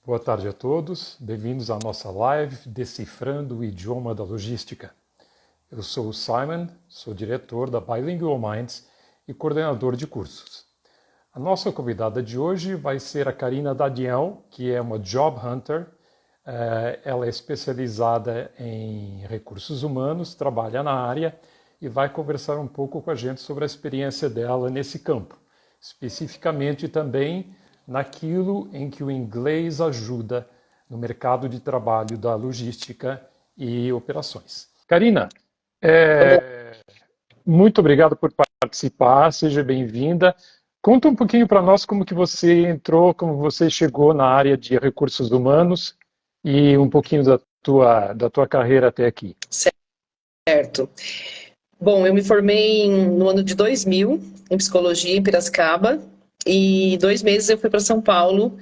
Boa tarde a todos, bem-vindos à nossa live Decifrando o Idioma da Logística. Eu sou o Simon, sou diretor da Bilingual Minds e coordenador de cursos. A nossa convidada de hoje vai ser a Karina Dadião, que é uma Job Hunter. Ela é especializada em recursos humanos, trabalha na área e vai conversar um pouco com a gente sobre a experiência dela nesse campo, especificamente também naquilo em que o inglês ajuda no mercado de trabalho da logística e operações. Karina, muito obrigado por participar, seja bem-vinda. Conta um pouquinho para nós como que você entrou, como você chegou na área de recursos humanos e um pouquinho da tua carreira até aqui. Certo. Bom, eu me formei no ano de 2000 em psicologia em Piracicaba e 2 meses eu fui para São Paulo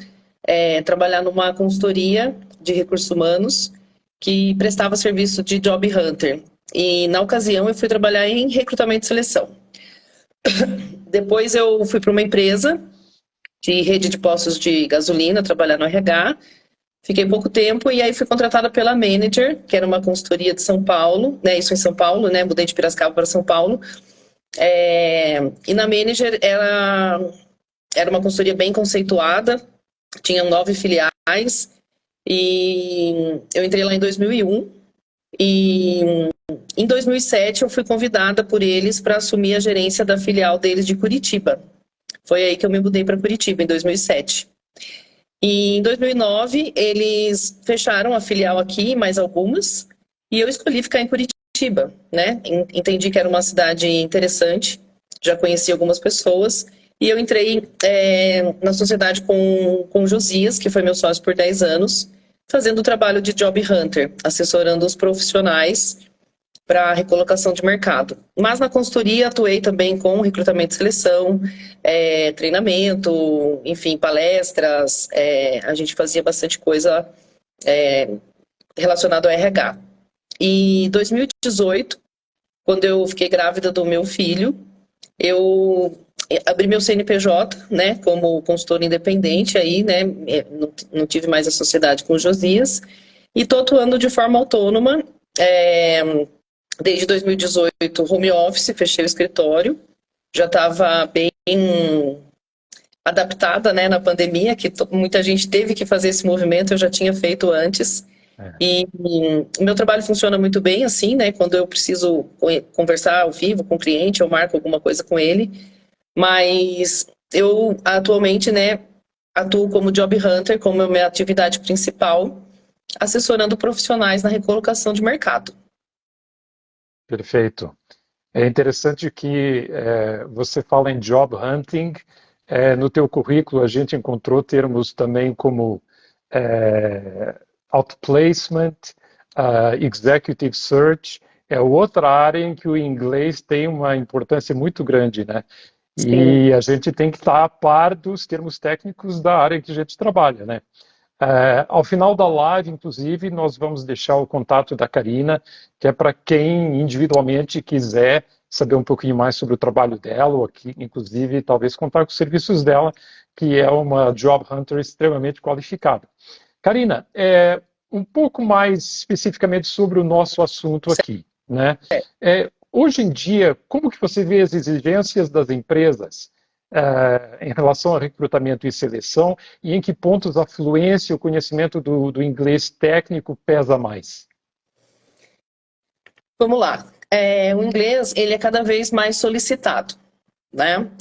trabalhar numa consultoria de recursos humanos que prestava serviço de Job Hunter. E na ocasião eu fui trabalhar em recrutamento e seleção. Depois eu fui para uma empresa de rede de postos de gasolina, trabalhar no RH. Fiquei pouco tempo e aí fui contratada pela Manager, que era uma consultoria de São Paulo, né? Isso em São Paulo, né? Mudei de Piracicaba para São Paulo. E na Manager era uma consultoria bem conceituada, tinha 9 filiais e eu entrei lá em 2001 e em 2007 eu fui convidada por eles para assumir a gerência da filial deles de Curitiba. Foi aí que eu me mudei para Curitiba, em 2007. E em 2009 eles fecharam a filial aqui, mais algumas, e eu escolhi ficar em Curitiba, né? Entendi que era uma cidade interessante, já conheci algumas pessoas, e eu entrei na sociedade com o Josias, que foi meu sócio por 10 anos, fazendo o trabalho de Job Hunter, assessorando os profissionais para recolocação de mercado. Mas na consultoria atuei também com recrutamento e seleção, treinamento, enfim, palestras, a gente fazia bastante coisa relacionada ao RH. E em 2018, quando eu fiquei grávida do meu filho, eu abri meu CNPJ, né, como consultora independente aí, né, não tive mais a sociedade com o Josias, e estou atuando de forma autônoma, desde 2018, home office, fechei o escritório, já estava bem adaptada, né, na pandemia, que muita gente teve que fazer esse movimento, eu já tinha feito antes. E o meu trabalho funciona muito bem assim, né, quando eu preciso conversar ao vivo com o cliente, eu marco alguma coisa com ele, mas eu atualmente, né, atuo como Job Hunter, como a minha atividade principal, assessorando profissionais na recolocação de mercado. Perfeito. É interessante que você fala em job hunting. No teu currículo a gente encontrou termos também como outplacement, executive search. É outra área em que o inglês tem uma importância muito grande, né? E a gente tem que estar a par dos termos técnicos da área que a gente trabalha, né? Ao final da live, inclusive, nós vamos deixar o contato da Karina, que é para quem individualmente quiser saber um pouquinho mais sobre o trabalho dela, ou aqui, inclusive, talvez contar com os serviços dela, que é uma Job Hunter extremamente qualificada. Karina, um pouco mais especificamente sobre o nosso assunto aqui, né? Hoje em dia, como que você vê as exigências das empresas em relação ao recrutamento e seleção, e em que pontos a fluência e o conhecimento do inglês técnico pesa mais? Vamos lá. O inglês ele é cada vez mais solicitado, né?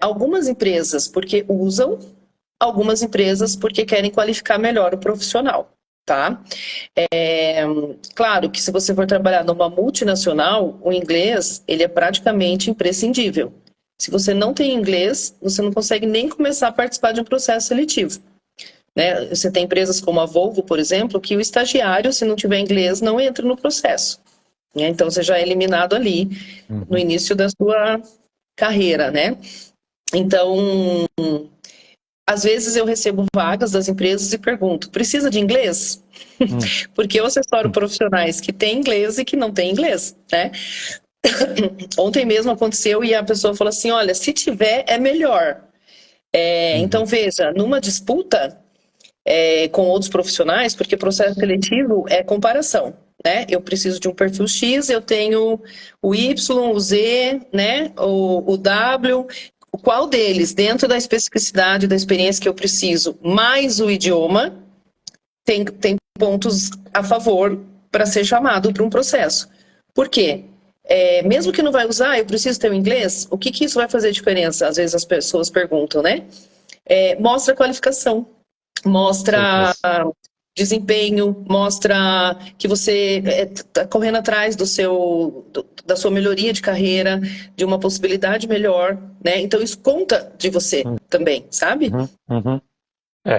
Algumas empresas porque usam, algumas empresas porque querem qualificar melhor o profissional, tá? Claro que se você for trabalhar numa multinacional, o inglês ele é praticamente imprescindível. Se você não tem inglês, você não consegue nem começar a participar de um processo seletivo, né? Você tem empresas como a Volvo, por exemplo, que o estagiário, se não tiver inglês, não entra no processo, né? Então você já é eliminado ali no início da sua carreira, né? Então, às vezes eu recebo vagas das empresas e pergunto, precisa de inglês? Porque eu assessoro profissionais que têm inglês e que não têm inglês, né? Ontem mesmo aconteceu e a pessoa falou assim, olha, se tiver é melhor. Então veja, numa disputa, com outros profissionais, porque processo seletivo é comparação, né? Eu preciso de um perfil X, eu tenho o Y, o Z, né? O W. Qual deles, dentro da especificidade da experiência que eu preciso, mais o idioma, tem pontos a favor para ser chamado para um processo. Por quê? Mesmo que não vai usar, eu preciso ter o inglês, o que isso vai fazer diferença? Às vezes as pessoas perguntam, né? Mostra qualificação, mostra desempenho, mostra que você está correndo atrás da sua melhoria de carreira, de uma possibilidade melhor, né? Então isso conta de você também, sabe?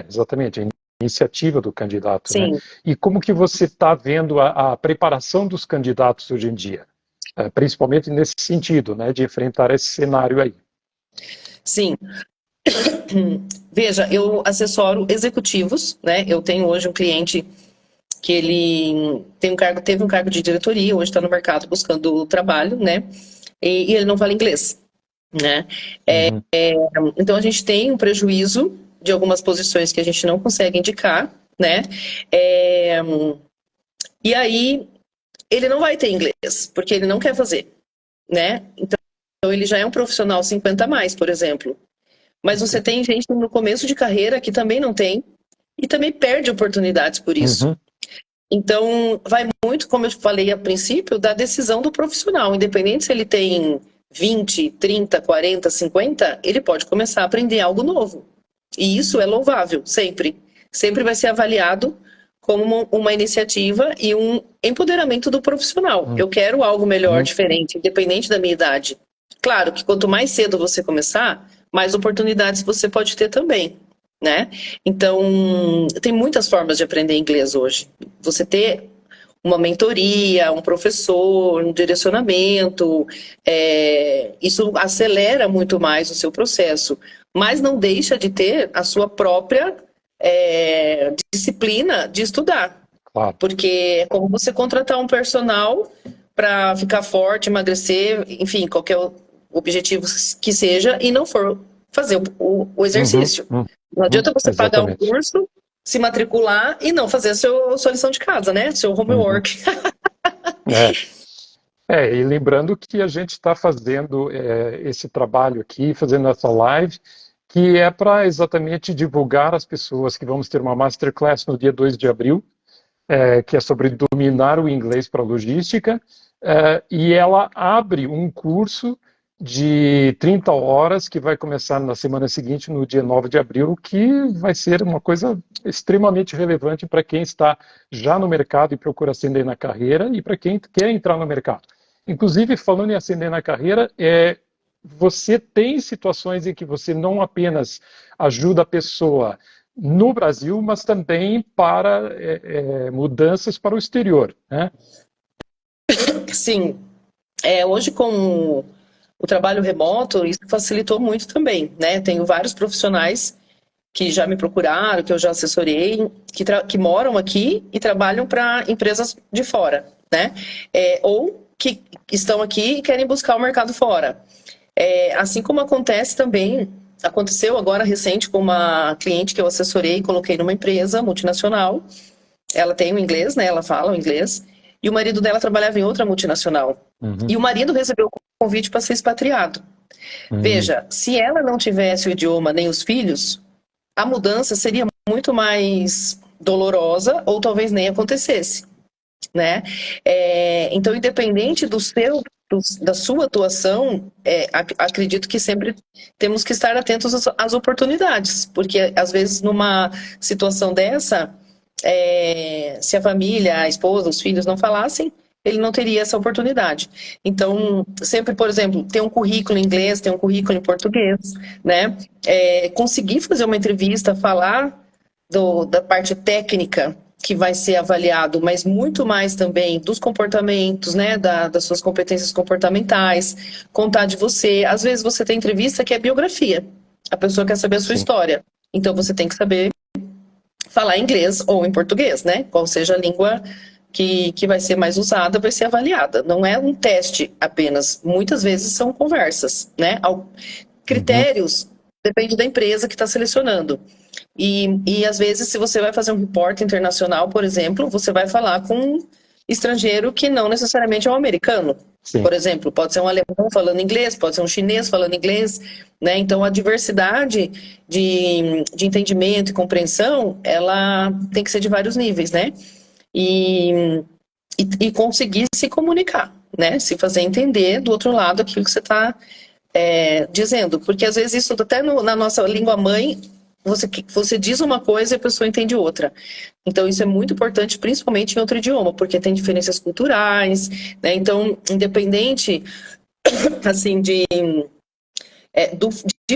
Exatamente, a iniciativa do candidato, Sim. né? E como que você está vendo a preparação dos candidatos hoje em dia? Principalmente nesse sentido, né, de enfrentar esse cenário aí. Sim. Veja, eu assessoro executivos, né? Eu tenho hoje um cliente que ele teve um cargo de diretoria, hoje está no mercado buscando trabalho, né? E ele não fala inglês, né? Então a gente tem um prejuízo de algumas posições que a gente não consegue indicar, né? E aí ele não vai ter inglês, porque ele não quer fazer, né? Então ele já é um profissional 50 a mais, por exemplo. Mas você tem gente no começo de carreira que também não tem e também perde oportunidades por isso. Então, vai muito, como eu falei a princípio, da decisão do profissional. Independente se ele tem 20, 30, 40, 50, ele pode começar a aprender algo novo. E isso é louvável, sempre. Sempre vai ser avaliado como uma iniciativa e um empoderamento do profissional. Eu quero algo melhor, diferente, independente da minha idade. Claro que quanto mais cedo você começar, mais oportunidades você pode ter também, né? Então, tem muitas formas de aprender inglês hoje. Você ter uma mentoria, um professor, um direcionamento, isso acelera muito mais o seu processo, mas não deixa de ter a sua própria disciplina de estudar. Claro. Porque é como você contratar um personal para ficar forte, emagrecer, enfim, qualquer objetivo que seja, e não for fazer o exercício. Não adianta você pagar um curso, se matricular e não fazer sua lição de casa, né? Seu homework. E lembrando que a gente está fazendo esse trabalho aqui, fazendo essa live, que é para exatamente divulgar às pessoas que vamos ter uma masterclass no dia 2 de abril, que é sobre dominar o inglês para logística, e ela abre um curso de 30 horas que vai começar na semana seguinte, no dia 9 de abril, que vai ser uma coisa extremamente relevante para quem está já no mercado e procura ascender na carreira e para quem quer entrar no mercado. Inclusive, falando em ascender na carreira, você tem situações em que você não apenas ajuda a pessoa no Brasil, mas também para mudanças para o exterior, né? Sim. Hoje, com o trabalho remoto, isso facilitou muito também, né? Tenho vários profissionais que já me procuraram, que eu já assessorei, que moram aqui e trabalham para empresas de fora, né? Ou que estão aqui e querem buscar o mercado fora. Assim como aconteceu agora recente com uma cliente que eu assessorei e coloquei numa empresa multinacional. Ela tem o inglês, né? Ela fala o inglês. E o marido dela trabalhava em outra multinacional. E o marido recebeu o convite para ser expatriado. Veja, se ela não tivesse o idioma nem os filhos, a mudança seria muito mais dolorosa ou talvez nem acontecesse, né? Então, independente da sua atuação, acredito que sempre temos que estar atentos às oportunidades, porque às vezes numa situação dessa, se a família, a esposa, os filhos não falassem, ele não teria essa oportunidade. Então, sempre, por exemplo, ter um currículo em inglês, ter um currículo em português, né? Conseguir fazer uma entrevista, falar da parte técnica que vai ser avaliado, mas muito mais também dos comportamentos, né? Das suas competências comportamentais, contar de você. Às vezes você tem entrevista que é biografia. A pessoa quer saber a sua história. Então você tem que saber falar inglês ou em português, né? Qual seja a língua que vai ser mais usada, vai ser avaliada. Não é um teste apenas. Muitas vezes são conversas, né? Critérios, depende da empresa que está selecionando. E às vezes, se você vai fazer um repórter internacional, por exemplo, você vai falar com um estrangeiro que não necessariamente é um americano. Sim. Por exemplo, pode ser um alemão falando inglês, pode ser um chinês falando inglês, né? Então, a diversidade de entendimento e compreensão, ela tem que ser de vários níveis, né? E conseguir se comunicar, né? Se fazer entender do outro lado aquilo que você está dizendo. Porque às vezes isso até na nossa língua mãe, você diz uma coisa e a pessoa entende outra. Então isso é muito importante, principalmente em outro idioma, porque tem diferenças culturais, né? Então, independente assim de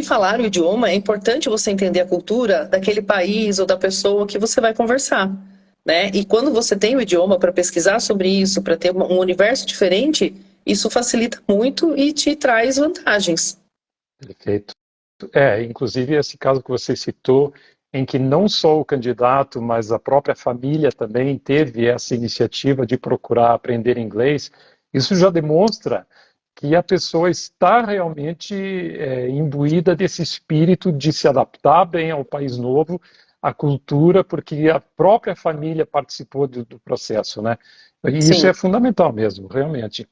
falar o idioma, é importante você entender a cultura daquele país ou da pessoa que você vai conversar, né? E quando você tem o idioma para pesquisar sobre isso, para ter um universo diferente, isso facilita muito e te traz vantagens. Perfeito. Inclusive esse caso que você citou, em que não só o candidato, mas a própria família também teve essa iniciativa de procurar aprender inglês, isso já demonstra que a pessoa está realmente imbuída desse espírito de se adaptar bem ao país novo, à cultura, porque a própria família participou do processo, né? E isso Sim. é fundamental mesmo, realmente.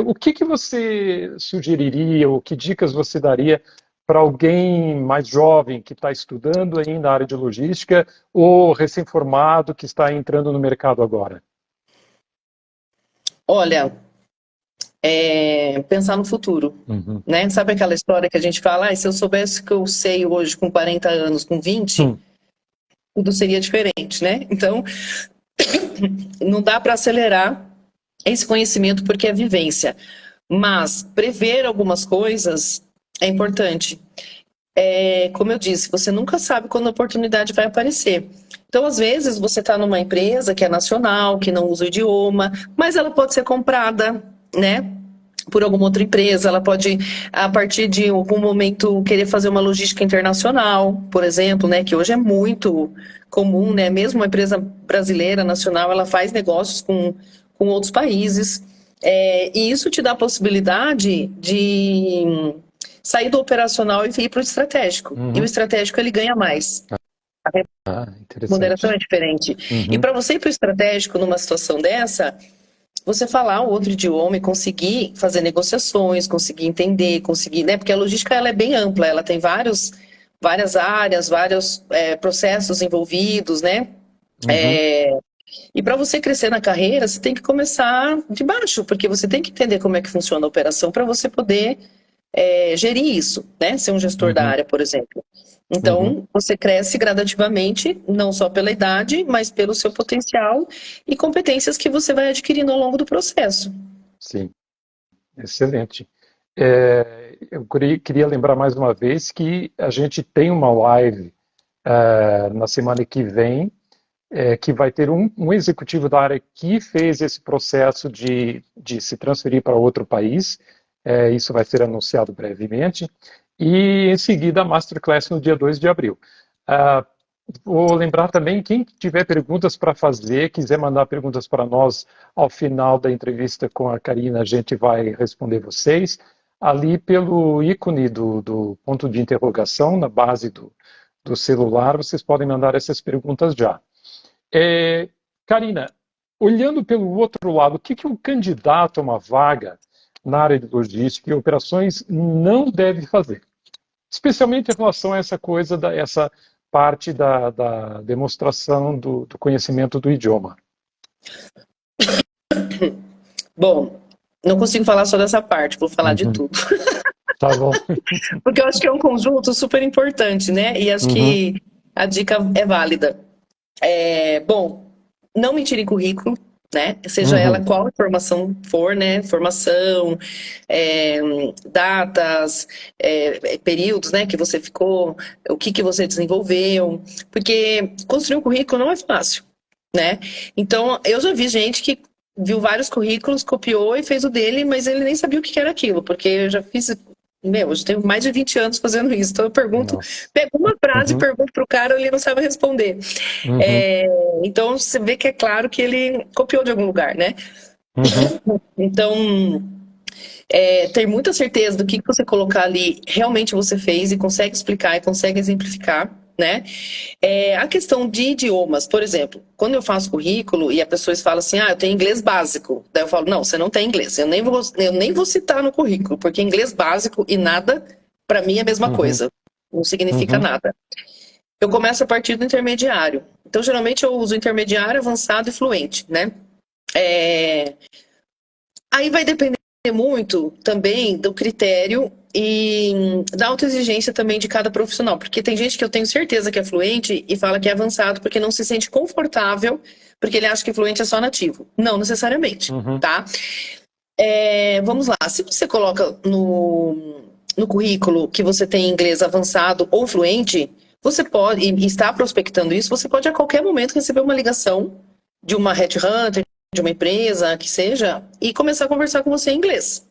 O que você sugeriria, ou que dicas você daria para alguém mais jovem que está estudando ainda na área de logística ou recém-formado que está entrando no mercado agora? Olha, pensar no futuro, né? Sabe aquela história que a gente fala, se eu soubesse o que eu sei hoje com 40 anos, com 20, tudo seria diferente, né? Então, não dá para acelerar esse conhecimento porque é vivência, mas prever algumas coisas é importante. Como eu disse, você nunca sabe quando a oportunidade vai aparecer. Então, às vezes, você está numa empresa que é nacional, que não usa o idioma, mas ela pode ser comprada, né, por alguma outra empresa. Ela pode, a partir de algum momento, querer fazer uma logística internacional, por exemplo, né, que hoje é muito comum, né, mesmo uma empresa brasileira, nacional, ela faz negócios com outros países. E isso te dá a possibilidade de sair do operacional e ir para o estratégico. E o estratégico, ele ganha mais. A remuneração é diferente. E para você ir para o estratégico numa situação dessa, você falar o outro idioma e conseguir fazer negociações, conseguir entender, conseguir, né? Porque a logística, ela é bem ampla, ela tem várias áreas, vários processos envolvidos, né? E para você crescer na carreira, você tem que começar de baixo, porque você tem que entender como é que funciona a operação para você poder gerir isso, né? Ser um gestor da área, por exemplo. Então, você cresce gradativamente, não só pela idade, mas pelo seu potencial e competências que você vai adquirindo ao longo do processo. Sim, excelente. Eu queria lembrar mais uma vez que a gente tem uma live na semana que vem, que vai ter um executivo da área que fez esse processo de se transferir para outro país. Isso vai ser anunciado brevemente. E, em seguida, a Masterclass no dia 2 de abril. Vou lembrar também, quem tiver perguntas para fazer, quiser mandar perguntas para nós ao final da entrevista com a Karina, a gente vai responder vocês. Ali pelo ícone do ponto de interrogação, na base do celular, vocês podem mandar essas perguntas já. Karina, olhando pelo outro lado, o que um candidato a uma vaga na área de logística e operações não deve fazer? Especialmente em relação a essa coisa, essa parte da demonstração do conhecimento do idioma. Bom, não consigo falar só dessa parte, vou falar de tudo. Tá bom. Porque eu acho que é um conjunto super importante, né? E acho que a dica é válida. Bom, não mentir em currículo, né? Seja ela qual informação for, né? Formação, datas, períodos, né? Que você ficou, o que você desenvolveu. Porque construir um currículo não é fácil, né? Então, eu já vi gente que viu vários currículos, copiou e fez o dele, mas ele nem sabia o que era aquilo, porque eu já fiz... eu tenho mais de 20 anos fazendo isso, então eu pergunto, pego uma frase e pergunto para o cara, ele não sabe responder. Então você vê que é claro que ele copiou de algum lugar, né? Então, ter muita certeza do que você colocar ali realmente você fez e consegue explicar e consegue exemplificar, né? A questão de idiomas, por exemplo, quando eu faço currículo e a pessoa fala assim, eu tenho inglês básico, daí eu falo, não, você não tem inglês, eu nem vou citar no currículo, porque inglês básico e nada, para mim é a mesma coisa, não significa nada. Eu começo a partir do intermediário, então geralmente eu uso intermediário, avançado e fluente, né? Aí vai depender muito também do critério e da autoexigência também de cada profissional, porque tem gente que eu tenho certeza que é fluente e fala que é avançado porque não se sente confortável, porque ele acha que fluente é só nativo. Não necessariamente, tá? Vamos lá, se você coloca no currículo que você tem inglês avançado ou fluente, você pode, e está prospectando isso, você pode a qualquer momento receber uma ligação de uma headhunter, de uma empresa, que seja, e começar a conversar com você em inglês.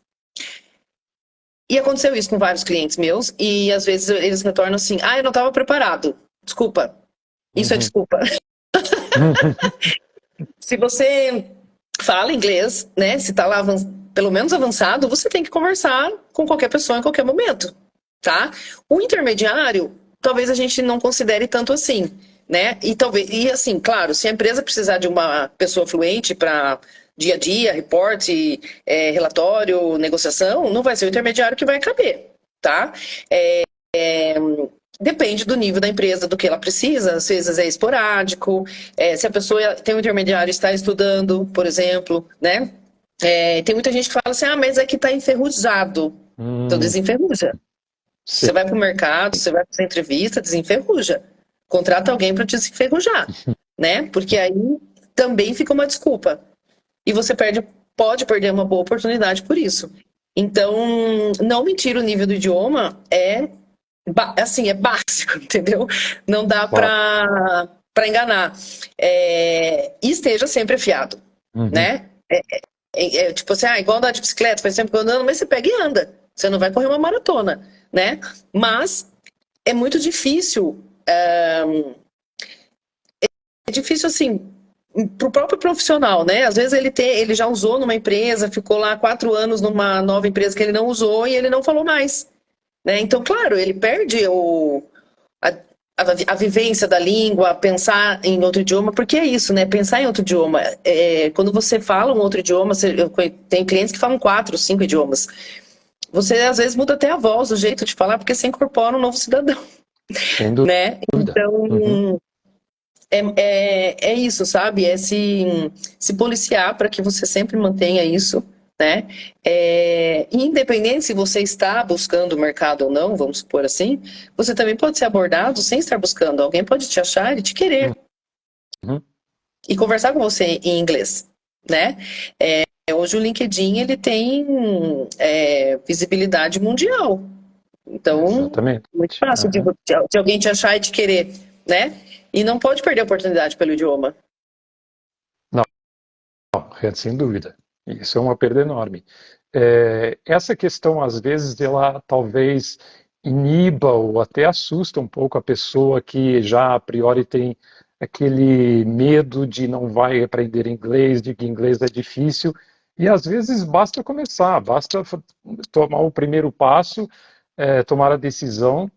E aconteceu isso com vários clientes meus, e às vezes eles retornam assim, eu não estava preparado. Desculpa. Isso é desculpa. Se você fala inglês, né, se está lá pelo menos avançado, você tem que conversar com qualquer pessoa em qualquer momento, tá? O intermediário, talvez a gente não considere tanto assim, né? E assim, claro, se a empresa precisar de uma pessoa fluente para dia a dia, reporte, relatório, negociação, não vai ser o intermediário que vai caber, tá? Depende do nível da empresa, do que ela precisa, às vezes é esporádico, se a pessoa tem um intermediário e está estudando, por exemplo, né? Tem muita gente que fala assim, mas é que está enferrujado. Então desenferruja. Sim. Você vai para o mercado, você vai para a entrevista, desenferruja. Contrata alguém para desenferrujar, né? Porque aí também fica uma desculpa. E você pode perder uma boa oportunidade por isso. Então, não mentir o nível do idioma assim, é básico, entendeu? Não dá para enganar. E esteja sempre afiado, né? Tipo assim, igual andar de bicicleta, faz tempo que eu andando, mas você pega e anda. Você não vai correr uma maratona, né? Mas é muito difícil. É difícil, assim, para o próprio profissional, né? Às vezes ele já usou numa empresa, ficou lá 4 anos numa nova empresa que ele não usou e ele não falou mais, né? Então, claro, ele perde a vivência da língua, pensar em outro idioma, porque é isso, né? Pensar em outro idioma. Quando você fala um outro idioma, tem clientes que falam 4, 5 idiomas. Você, às vezes, muda até a voz, o jeito de falar, porque você incorpora um novo cidadão. Sem dúvida. Né? Então, é isso, sabe? É se policiar para que você sempre mantenha isso, né? Independente se você está buscando o mercado ou não, vamos supor assim, você também pode ser abordado sem estar buscando. Alguém pode te achar e te querer. E conversar com você em inglês, né? Hoje o LinkedIn, ele tem visibilidade mundial. Então, exatamente, muito fácil de alguém te achar e te querer, né? E não pode perder a oportunidade pelo idioma. Não, sem dúvida. Isso é uma perda enorme. Essa questão, às vezes, ela talvez iniba ou até assusta um pouco a pessoa que já a priori tem aquele medo de não vai aprender inglês, de que inglês é difícil, e às vezes basta começar, basta tomar o primeiro passo, tomar a decisão,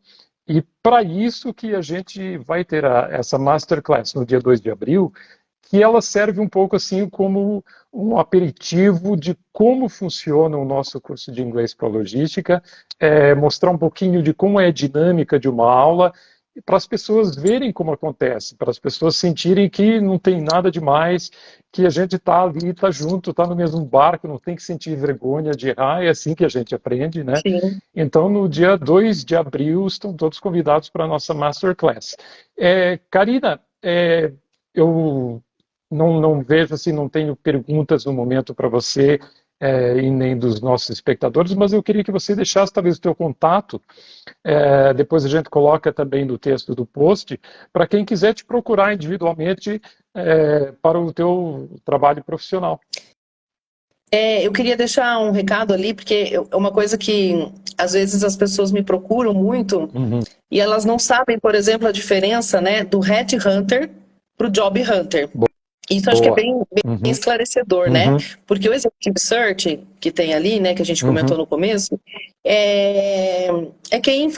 e para isso que a gente vai ter essa Masterclass no dia 2 de abril, que ela serve um pouco assim como um aperitivo de como funciona o nosso curso de inglês para logística, mostrar um pouquinho de como é a dinâmica de uma aula, para as pessoas verem como acontece, para as pessoas sentirem que não tem nada demais, que a gente está ali, está junto, está no mesmo barco, não tem que sentir vergonha de errar, é assim que a gente aprende, né? Sim. Então, no dia 2 de abril, estão todos convidados para a nossa Masterclass. Karina, eu não vejo assim, não tenho perguntas no momento para você e nem dos nossos espectadores, mas eu queria que você deixasse talvez o teu contato, depois a gente coloca também no texto do post, para quem quiser te procurar individualmente para o teu trabalho profissional. Eu queria deixar um recado ali, porque é uma coisa que às vezes as pessoas me procuram muito e elas não sabem, por exemplo, a diferença, né, do Headhunter para o Job Hunter. Isso acho que é bem esclarecedor, né? Porque o Executive Search que tem ali, né, que a gente comentou no começo, é quem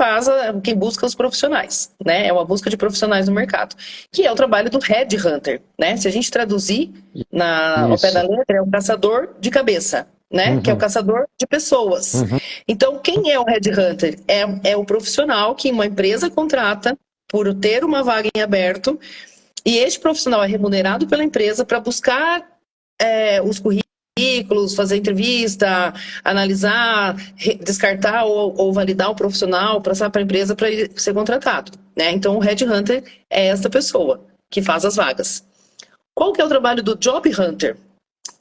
quem busca os profissionais, né? É uma busca de profissionais no mercado, que é o trabalho do headhunter, né? Se a gente traduzir ao pé da Isso. letra, é o caçador de cabeça, né? Que é o Uhum, caçador de pessoas. uhum, Então, quem é o headhunter? É o profissional que uma empresa contrata por ter uma vaga em aberto, e este profissional é remunerado pela empresa para buscar os currículos, fazer entrevista, analisar, descartar ou validar o profissional, passar para a empresa para ele ser contratado, né? Então, o headhunter é essa pessoa que faz as vagas. Qual que é o trabalho do job hunter?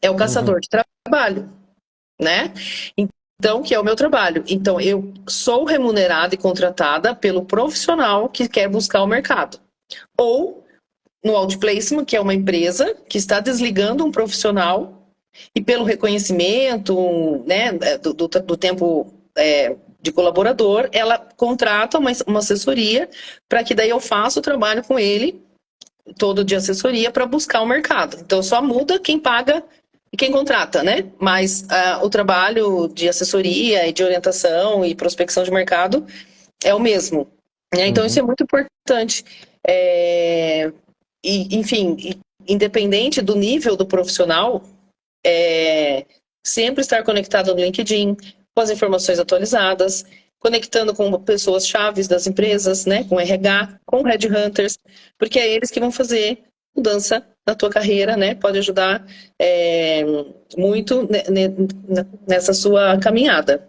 É o uhum. caçador de trabalho, né? Então, que é o meu trabalho. Então, eu sou remunerada e contratada pelo profissional que quer buscar o mercado. Ou no outplacement, que é uma empresa que está desligando um profissional e pelo reconhecimento, né, do tempo de colaborador, ela contrata uma assessoria para que daí eu faça o trabalho com ele, todo de assessoria, para buscar o mercado. Então só muda quem paga e quem contrata, né? Mas o trabalho de assessoria e de orientação e prospecção de mercado é o mesmo, né? Então isso Uhum. é muito importante. Enfim, independente do nível do profissional, sempre estar conectado no LinkedIn, com as informações atualizadas, conectando com pessoas chaves das empresas, né, com RH, com headhunters, porque é eles que vão fazer mudança na tua carreira, né, pode ajudar muito nessa sua caminhada.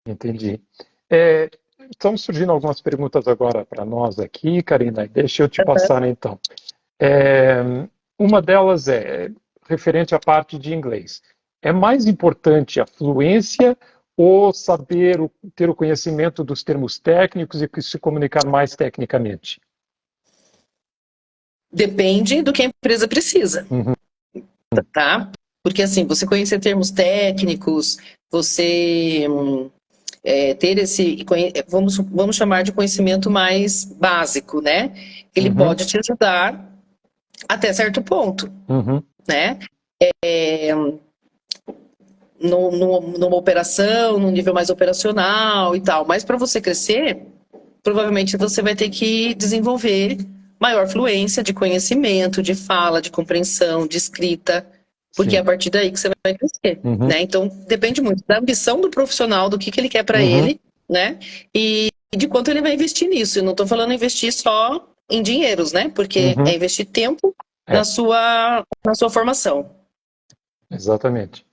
Entendi. É, estão surgindo algumas perguntas agora para nós aqui, Karina. Deixa eu te passar então. É, uma delas é referente à parte de inglês. É mais importante a fluência ou saber ter o conhecimento dos termos técnicos e se comunicar mais tecnicamente? Depende do que a empresa precisa, Uhum, tá? Porque assim, você conhecer termos técnicos, você ter vamos chamar de conhecimento mais básico, né? Ele uhum, pode te ajudar até certo ponto, uhum, né? Numa operação, num nível mais operacional e tal. Mas para você crescer, provavelmente você vai ter que desenvolver maior fluência de conhecimento, de fala, de compreensão, de escrita, porque é a sim. partir daí que você vai crescer, Uhum, né? Então depende muito da ambição do profissional, do que ele quer para uhum, ele, né? E de quanto ele vai investir nisso. Eu não estou falando investir só em dinheiros, né? Porque uhum. é investir tempo É, na sua formação. exatamente.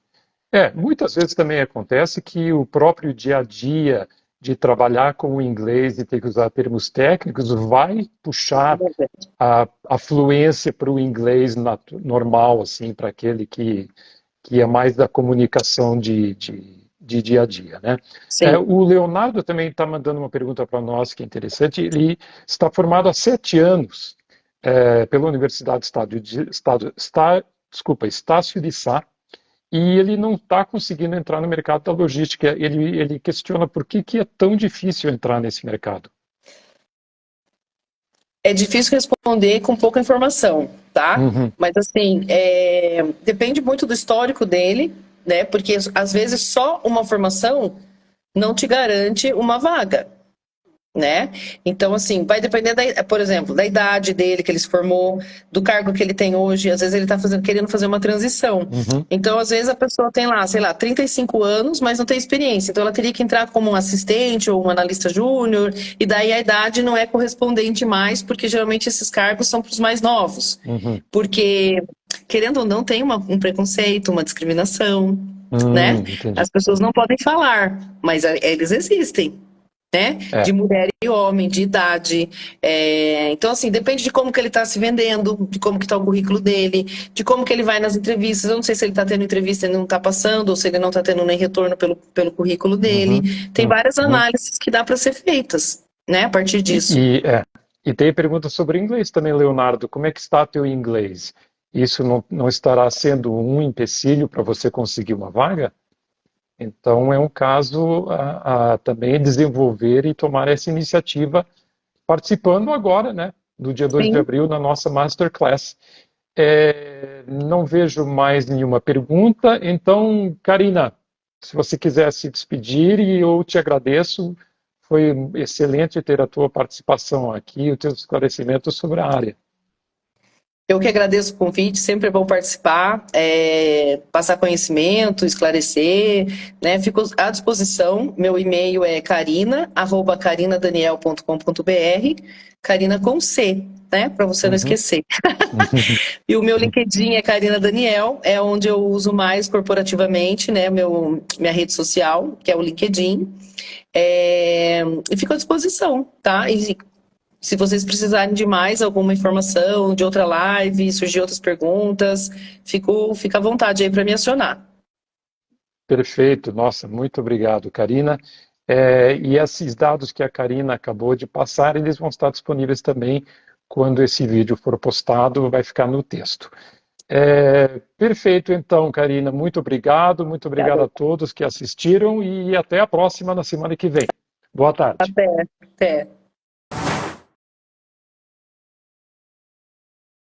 Muitas vezes também acontece que o próprio dia a dia de trabalhar com o inglês e ter que usar termos técnicos vai puxar a fluência para o inglês normal, assim, para aquele que é mais da comunicação de dia a dia, né? Sim. O Leonardo também está mandando uma pergunta para nós que é interessante. Ele está formado há 7 anos pela Universidade Estácio de Sá, e ele não está conseguindo entrar no mercado da logística. Ele questiona por que é tão difícil entrar nesse mercado. É difícil responder com pouca informação, tá? Uhum, Mas assim, depende muito do histórico dele, né? Porque às vezes só uma formação não te garante uma vaga, né? Então, assim, vai depender, por exemplo, da idade dele que ele se formou, do cargo que ele tem hoje. Às vezes ele está querendo fazer uma transição. uhum, Então, às vezes a pessoa tem lá, sei lá, 35 anos, mas não tem experiência. Então, ela teria que entrar como um assistente ou um analista júnior, e daí a idade não é correspondente mais, porque geralmente esses cargos são para os mais novos. uhum. Porque, querendo ou não, tem um preconceito, uma discriminação, né? Entendi. As pessoas não podem falar, mas eles existem, né? É, De mulher e homem, de idade. Então, assim, depende de como que ele está se vendendo, de como que está o currículo dele, de como que ele vai nas entrevistas. Eu não sei se ele está tendo entrevista e não está passando, ou se ele não está tendo nem retorno pelo currículo dele. uhum, Tem várias uhum. análises que dá para ser feitas, né? A partir E, disso. e, é, e tem pergunta sobre inglês também, Leonardo. Como é que está teu inglês? Isso não estará sendo um empecilho para você conseguir uma vaga? Então, é um caso a também desenvolver e tomar essa iniciativa, participando agora, né, no dia 2 de Sim. abril, na nossa Masterclass. Não vejo mais nenhuma pergunta, então, Karina, se você quiser se despedir, e eu te agradeço. Foi excelente ter a tua participação aqui, os teus esclarecimentos sobre a área. Eu que agradeço o convite, sempre é bom participar, passar conhecimento, esclarecer, né? Fico à disposição. Meu e-mail é carina@carinadaniel.com.br, Carina com C, né? Para você não esquecer. E o meu LinkedIn é Carina Daniel, é onde eu uso mais corporativamente, né? Minha rede social, que é o LinkedIn. E fico à disposição, tá? E se vocês precisarem de mais alguma informação, de outra live, surgir outras perguntas, fica à vontade aí para me acionar. Perfeito, nossa, muito obrigado, Carina. E esses dados que a Carina acabou de passar, eles vão estar disponíveis também quando esse vídeo for postado, vai ficar no texto. Perfeito, então, Carina, muito obrigado a todos que assistiram e até a próxima na semana que vem. Boa tarde. Até.